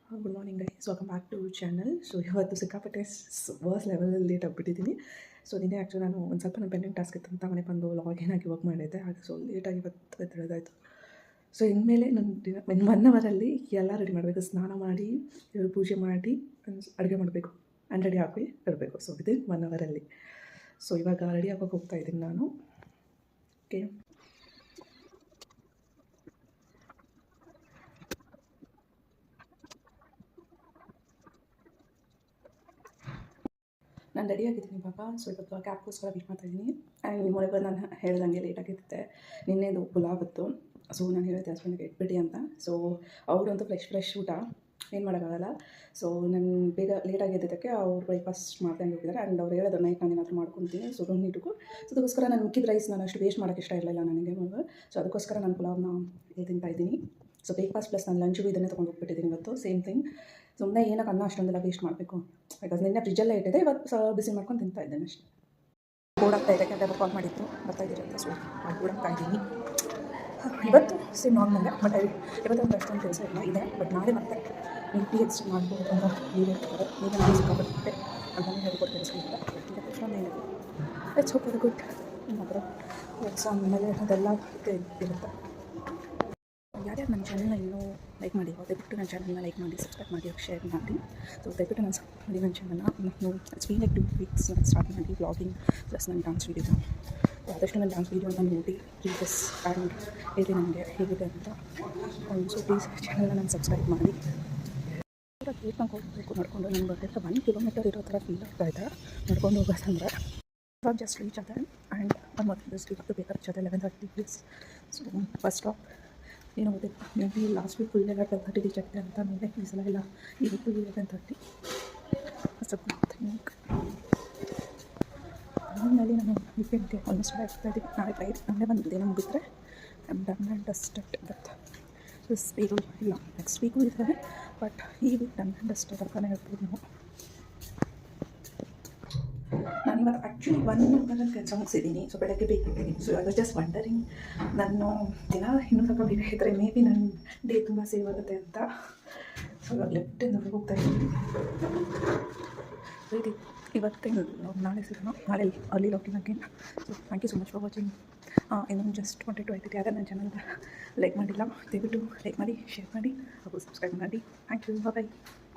Good morning guys, welcome back to channel. So ಇವತ್ತು ಸಿಕ್ಕಾಪಟ್ಟೆ worse ಲೆವೆಲಲ್ಲಿ ಲೇಟ್ ಆಗಿಬಿಟ್ಟಿದ್ದೀನಿ. ಸೊ ನಿನ್ನೆ ಆ್ಯಕ್ಚುಲಿ ನಾನು ಒಂದು ಸ್ವಲ್ಪ ನನ್ನ ಪೆಂಡಿಂಗ್ ಟಾಸ್ಕ್ ಇತ್ತು ಅಂತ ಮನೆಗೆ ಬಂದು ಲಾಗಿನ್ ಆಗಿ ವರ್ಕ್ ಮಾಡಿದ್ದೆ. ಹಾಗೆ ಸೊ ಲೇಟಾಗಿ ಇವತ್ತು ಎದ್ದೇಳೋದಾಯಿತು. ಸೊ ಇನ್ಮೇಲೆ ನನ್ನ ದಿನ 1 ಅವರಲ್ಲಿ ಎಲ್ಲ ರೆಡಿ ಮಾಡಬೇಕು. ಸ್ನಾನ ಮಾಡಿ ಪೂಜೆ ಮಾಡಿ ಅಡುಗೆ ಮಾಡಬೇಕು ಆ್ಯಂಡ್ ರೆಡಿ ಹಾಕಿ ಇರಬೇಕು. ಸೊ ವಿದಿನ್ 1 ಅವರಲ್ಲಿ. ಸೊ ಇವಾಗ ರೆಡಿ ಆಗೋಕೆ ಹೋಗ್ತಾ ಇದ್ದೀನಿ ನಾನು. ಓಕೆ, ನಾನು ರೆಡಿ ಆಗಿದ್ದೀನಿ ಇವಾಗ. ಸೊ ಇವತ್ತು ಕ್ಯಾಬ್ಗೋಸ್ಕರ ವೇಟ್ ಮಾಡ್ತಾಯಿದ್ದೀನಿ. ಆ್ಯಂಡ್ ನಿಮ್ಮೊಳಗೆ ನಾನು ಹೇಳ್ದಂಗೆ ಲೇಟಾಗಿರುತ್ತೆ. ನಿನ್ನೆದು ಪುಲಾವಿತ್ತು. ಸೊ ನಾನು ಹೇಳಿದ್ದೆ ಹಸ್ಬೆಂಡ್ಗೆ ಇಟ್ಬಿಡಿ ಅಂತ. ಸೊ ಅವರಂತೂ ಫ್ರೆಶ್ ಊಟ ಏನು ಮಾಡೋಕ್ಕಾಗಲ್ಲ. ಸೊ ನಾನು ಬೇಗ ಲೇಟಾಗಿ ಎದ್ದಿದ್ದಕ್ಕೆ ಅವ್ರು ಬ್ರೇಕ್ಫಾಸ್ಟ್ ಮಾಡ್ದಂಗೆ ಹೋಗಿದ್ದಾರೆ. ಆ್ಯಂಡ್ ಅವ್ರು ಹೇಳಿದ್ರು ನೈಟ್ ನಾನು ಏನಾದರೂ ಮಾಡ್ಕೊತೀನಿ. So don't need to. So ಅದಕ್ಕೋಸ್ಕರ ನಾನು ಮಿಕ್ಕಿದ ರೈಸ್ ನಾನು ಅಷ್ಟು ವೇಸ್ಟ್ ಮಾಡೋಕ್ಕೆ ಇಷ್ಟ ಇರಲಿಲ್ಲ ನನಗೆ ಮೊದಲು. ಸೊ ಅದಕ್ಕೋಸ್ಕರ ನಾನು ಪುಲಾವ್ನ ತಿಂತಾಯಿದ್ದೀನಿ. ಸೊ ಬ್ರೇಕ್ಫಾಸ್ಟ್ ಪ್ಲಸ್ ನಾನು ಲಂಚ್ಗೂ ಇದನ್ನೇ ತೊಗೊಂಡು ಹೋಗ್ಬಿಟ್ಟಿದ್ದೀನಿ ಇವತ್ತು. Same thing. ಸುಮ್ಮನೆ ಏನಕ್ಕೆ ಅನ್ನ ಅಷ್ಟೊಂದೆಲ್ಲ ವೇಸ್ಟ್ ಮಾಡಬೇಕು. ಬಿಕಾಸ್ ನಿನ್ನೆ ಫ್ರಿಜ್ಜಲ್ಲೇ ಇಟ್ಟಿದೆ, ಇವತ್ತು ಬಿಸಿ ಮಾಡ್ಕೊಂಡು ತಿಂತಾ ಇದ್ದೇನೆ ಅಷ್ಟೇ. ಓಡಾಗ್ತಾ ಇದೆ, ಕ್ಯಾಬ್ ಕಾಲ್ ಮಾಡಿತ್ತು ಬರ್ತಾಯಿದ್ದೀರಂತ. ಸೊ ಓಡಾಗ್ತಾ ಇದ್ದೀನಿ ಇವತ್ತು. Same normal. ಬಟ್ ಇವತ್ತು ಒಂದು ಅಷ್ಟೊಂದು ಕೆಲಸ ಇಲ್ಲ ಇದೆ. ಬಟ್ ನಾಳೆ ಮತ್ತೆ ನೀಟಿ ಎಕ್ಸ್ಟ್ ಮಾಡ್ಬೋದು ಅಂತ ನೀವೇ ಇರ್ತಾರೆ. ಈಗ ನಾನು ಸಿಕ್ಕಾಪಟ್ಟೆ ಅದನ್ನೇ ಹೇಳಿಕೊಟ್ಟು ಕೆಲಸಗಳಿಲ್ಲ. ಈಗ ಅಷ್ಟೊಂದೇನಿದೆ. ಇಟ್ಸ್ ಹೋಗೋದು ಗುಡ್. ಮಾತ್ರ ಕೆಲಸ ಆಮೇಲೆ ಅದೆಲ್ಲ ಇರುತ್ತೆ. ಯಾರ್ಯಾರು ನನ್ನ ಚಾನಲ್ನ ಇನ್ನೂ ಲೈಕ್ ಮಾಡಿ, ದಯವಿಟ್ಟು ನನ್ನ ಚಾನಲ್ನ ಲೈಕ್ ಮಾಡಿ, ಸಬ್ಸ್ಕ್ರೈಬ್ ಮಾಡಿ, ಶೇರ್ ಮಾಡಿ. ಸೊ ದಯವಿಟ್ಟು ನಾನು ಸಬ್ಸ್ಕ್ರೈಬ್ ಮಾಡಿ ನನ್ನ ಚಾನಲ್ನ. ನಾನು ಇಟ್ಸ್ ಬೀನ್ ಲೈಕ್ 2 ವೀಕ್ಸ್ ನಾನು ಸ್ಟಾರ್ಟ್ ಮಾಡಿ ವ್ಲಾಗಿಂಗ್ ಪ್ಲಸ್ ನನ್ನ ಡಾನ್ಸ್ ವೀಡಿಯೋ. ಆದಷ್ಟು ನನ್ನ ಡಾನ್ಸ್ ವೀಡಿಯೋನ ನೋಡಿ ಪ್ಲೀಸ್ ಆ್ಯಂಡ್ ಹೇಳಿ ನನಗೆ ಹೇಗಿದೆ ಅಂತ. ಸೊ ಪ್ಲೀಸ್ ಚಾನಲ್ನ ನಾನು ಸಬ್ಸ್ಕ್ರೈಬ್ ಮಾಡಿ. ಗೇಟ್ ನಂಗೆ ಹೋಗಬೇಕು ನಡ್ಕೊಂಡು. ನನ್ನ ಬರ್ತಿದ್ರೆ 1 ಕಿಲೋಮೀಟರ್ ಇರೋ ಥರ ಫೀಲ್ ಆಗ್ತಾಯಿದೆ ನಡ್ಕೊಂಡು ಹೋಗೋದಂದ್ರೆ. ಇವಾಗ ಜಸ್ಟ್ ರೀಚ್ ಆದ ಆ್ಯಂಡ್ ಒಂದು ಜಸ್ಟ್ ಇವತ್ತು ಬೇಕಾದ್ರೆ ಜೊತೆ 11:30 ಪ್ಲೀಸ್. ಸೊ ಫಸ್ಟ್ ಸ್ಟಾಪ್ ಏನೋ ಗೊತ್ತಿಲ್ಲ. May be last week full ಎಲ್ಲ 12:30 ರೀಚ್ ಆಗ್ತದೆ ಅಂತ. ಮೇಲೆ ಈ ಸಲ ಇಲ್ಲ, ಇವತ್ತು 11:30 ಥಿಂಕ್. ಆಮೇಲೆ ನಾನು ವೀಕೆಂಡ್ಗೆ ಆಲ್ಮೋಸ್ಟ್ ಆಗ್ತಾ ಇದ್ದೀನಿ. ನಾಳೆ ಫ್ರೈಡ್ ನಾಳೆ ಒಂದು ದಿನ ಮುಗಿದ್ರೆ I'm done and dusted with this week. ಇಲ್ಲ, ನೆಕ್ಸ್ಟ್ ವೀಕು ಇರ್ತದೆ, ಬಟ್ ಈ ವೀಕ್ ಡನ್ ಆ್ಯಂಡ್ ಡಸ್ಟೆಡ್ ಅಂತಲೇ ಹೇಳ್ಬೋದು ನಾವು. ನಾನಿವತ್ತು ಆ್ಯಕ್ಚುಲಿ 1 ಅವರಲ್ಲಿ ಕೆಲಸ ಮುಗಿಸಿದ್ದೀನಿ. ಸೊ ಬೆಳಗ್ಗೆ ಬೇಕಿದ್ದೀನಿ. So I was just wondering ನಾನು ದಿನ ಇನ್ನೂ ಸ್ವಲ್ಪ ಬೇಗ ಇದ್ದರೆ ಮೇ ಬಿ ನನ್ನ ಡೇ ತುಂಬ ಸೇವ್ ಆಗುತ್ತೆ ಅಂತ. ಸೊ ಇವಾಗ ಲೆಫ್ಟಿಂದ ಹೋಗ್ತಾ ಇದ್ದೀನಿ. ಸೊ ಇದು ಇವತ್ತಿನ ನಾಳೆ ಸಿಗೋಣ. ನಾಳೆ early login again. So thank you so much for watching. ಇನ್ನೊಂದು ಜಸ್ಟ್ ವಾಂಟೆಡ್ ಟು ಆಯ್ತು. ಯಾರು ನನ್ನ ಚಾನಲ್ಗೆ ಲೈಕ್ ಮಾಡಿಲ್ಲ ದಯವಿಟ್ಟು ಲೈಕ್ ಮಾಡಿ, ಶೇರ್ ಮಾಡಿ ಹಾಗೂ ಸಬ್ಸ್ಕ್ರೈಬ್ ಮಾಡಿ. Thank you. ಬಾಯ್.